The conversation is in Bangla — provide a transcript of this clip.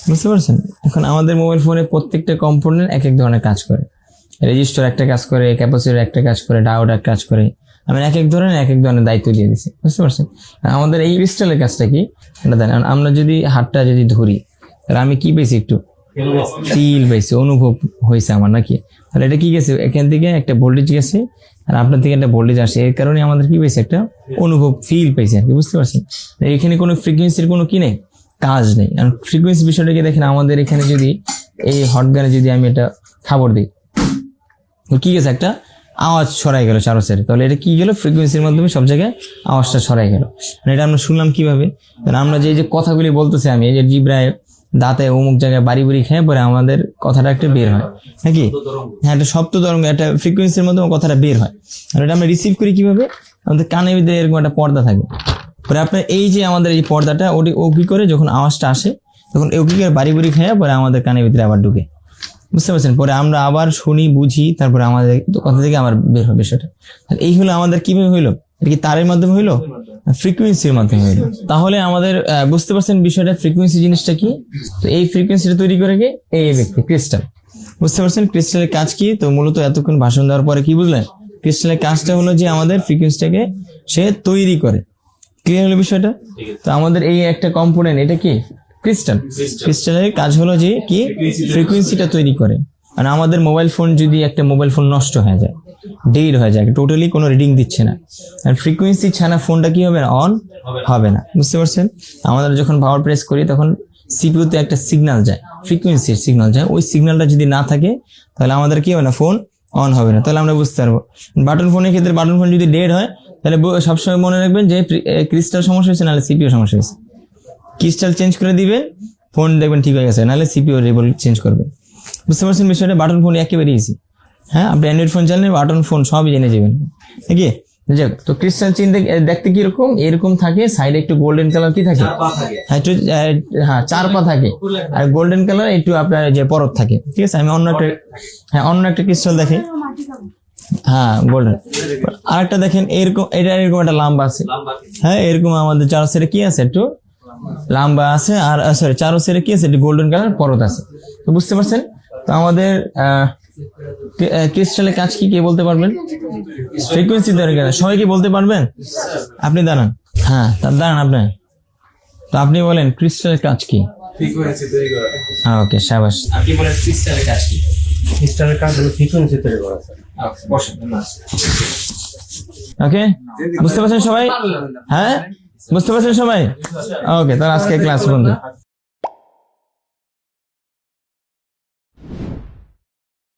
বুঝতে পারছেন? এখন আমাদের মোবাইল ফোনে প্রত্যেকটা কম্পোনেন্ট এক এক ধরনের কাজ করে। রেজিস্টার একটা কাজ করে, ক্যাপাসিটর একটা কাজ করে, ডায়োড এক কাজ করে। আমি এক এক ধরনের দায়িত্ব দিয়ে দিচ্ছি, বুঝতে পারছেন? আমাদের এই ক্রিস্টালের কাজটা কি এটা দেন। আমরা যদি হাতটা যদি ধরি, তাহলে আমি কি পেয়েছি? একটু ফিল পেয়েছি, অনুভব হয়েছে আমার, নাকি? তাহলে এটা কি গেছে? এখান থেকে একটা ভোল্টেজ গেছে আর আপনার থেকে একটা ভোল্টেজ আসে, এর কারণে আমাদের কি পেয়েছে? একটা অনুভব, ফিল পেয়েছে আর কি, বুঝতে পারছেন? এখানে কোনো ফ্রিকোয়েন্সির কোনো কি নেই, কাজ নেই। কারণ ফ্রিকোয়েন্সি বিষয়টাকে দেখেন, আমাদের এখানে যদি এই হটগানে যদি আমি এটা খাবার দিই, কি গেছে? একটা আওয়াজ ছড়াই গেল চারো সাইডে। তাহলে এটা কি গেল? ফ্রিকোয়েন্সির মাধ্যমে সব জায়গায় আওয়াজটা ছড়াই গেল। এটা আমরা শুনলাম কিভাবে? আমরা যে কথাগুলি বলতেছি, আমি এই যে জিব্রায় দাঁতে অমুক জায়গায় বাড়ি বাড়ি খেয়ে পরে আমাদের কথাটা একটা বের হয়, নাকি? হ্যাঁ, একটা শব্দ তরঙ্গ, একটা ফ্রিকোয়েন্সির মাধ্যমে কথাটা বের হয়। আর এটা আমরা রিসিভ করি কিভাবে? আমাদের কানের ভিতরে এরকম একটা পর্দা থাকে। পরে আপনার এই যে আমাদের এই পর্দাটা, ও কি করে? যখন আওয়াজটা আসে তখন ও কি করে? বাড়ি বাড়ি খেয়ে পরে আমাদের কানের ভিতরে আবার ঢুকে, বুঝতে পারছেন? পরে আমরা আবার শুনি, বুঝি, তারপরে আমাদের কথা থেকে আবার বের হবে বিষয়টা। এই হলো আমাদের কিভাবে হইলো? এটা কি তারের মাধ্যমে হইলো? ফ্রিকোয়েন্সির মাধ্যমে হইলো। তাহলে আমাদের বুঝতে পারছেন বিষয়টা, ফ্রিকোয়েন্সি জিনিসটা কি? তো এই ফ্রিকোয়েন্সিটা তৈরি করে কে? এই ব্যক্তি, ক্রিস্টাল। বুঝতে পারছেন ক্রিস্টালের কাজ কি? তো মূলত এতক্ষণ ভাষণ দেওয়ার পরে কি বুঝলেন? ক্রিস্টালের কাজটা হলো যে আমাদের ফ্রিকোয়েন্সিটাকে সে তৈরি করে। ক্লিয়ার হলো বিষয়টা? তো আমাদের এই একটা কম্পোনেন্ট, এটা কি? ক্রিস্টাল। ক্রিস্টালের কাজ হলো যে কি? ফ্রিকোয়েন্সিটা তৈরি করে। আর আমাদের মোবাইল ফোন, যদি একটা মোবাইল ফোন নষ্ট হয়ে যায়, ডেড হয়ে যায়, টোটালি কোনো রিডিং দিচ্ছে না, আর ফ্রিকোয়েন্সি ছাড়া ফোনটা কি হবে না? অন হবে না, বুঝতে পারছেন? আমাদের যখন পাওয়ার প্রেস করি তখন সিপিইউতে একটা সিগন্যাল যায়, ফ্রিকোয়েন্সির সিগন্যাল যায়। ওই সিগন্যালটা যদি না থাকে তাহলে আমাদের কি হবে না? ফোন অন হবে না। তাহলে আমরা বুঝতে পারবো। বাটন ফোনের ক্ষেত্রে, বাটন ফোন যদি ডেড হয় তাহলে সবসময় মনে রাখবেন যে ক্রিস্টাল সমস্যা হয়েছে, নাহলে সিপিইউ সমস্যা হয়েছে। ক্রিস্টাল চেঞ্জ করে দিবেন, ফোন দেখবেন ঠিক হয়ে গেছে, নাহলে সিপিইউ চেঞ্জ করবেন। বুঝতে পারছেন বিষয়টা? বাটন ফোন একেবারে ইজি। হ্যাঁ, আপনি অ্যান্ড্রয়েড ফোন চালালে বাটন ফোন সবই জেনে যাবেন, নাকি? যাক, তো ক্রিস্টাল চেন দেখতে কিরকম? এরকম থাকে, সাইডে একটু গোল্ডেন কালার কি থাকে? একটু, হ্যাঁ, 4 পা থাকে, আর গোল্ডেন কালার একটু আপনার যে পরত থাকে, ঠিক আছে? আমি অন্য একটা ক্রিস্টাল দেখি। হ্যাঁ, গোল্ডেন। আরেকটা দেখেন, এরকম, এটা এরকম একটা লাম্বা আছে। হ্যাঁ, এরকম আমাদের চারো সাইডে কি আছে? একটু লাম্বা আছে, আর সরি, চারো সাইডে কি আছে? একটু গোল্ডেন কালার পরত আছে। তো বুঝতে পারছেন? তো আমাদের ক্রিস্টালের কাজ কি, কে বলতে পারবেন? ফ্রিকোয়েন্সি দরকার, সবাই কি বলতে পারবেন? আপনি দাঁড়ান। হ্যাঁ, দাঁড়ান আপনি। তো আপনি বলেন ক্রিস্টালের কাজ কি? ফ্রিকোয়েন্সি তৈরি করা। হ্যাঁ, ওকে, শাবাশ। আপনি বলেন ক্রিস্টালের কাজ কি? ক্রিস্টালের কাজ হলো ফ্রিকোয়েন্সি তৈরি করা, স্যার। বসেন না। ওকে, বুঝতে পারছেন সবাই? হ্যাঁ, বুঝতে পারছেন সবাই? ওকে, তাহলে আজকে ক্লাস বন্ধ।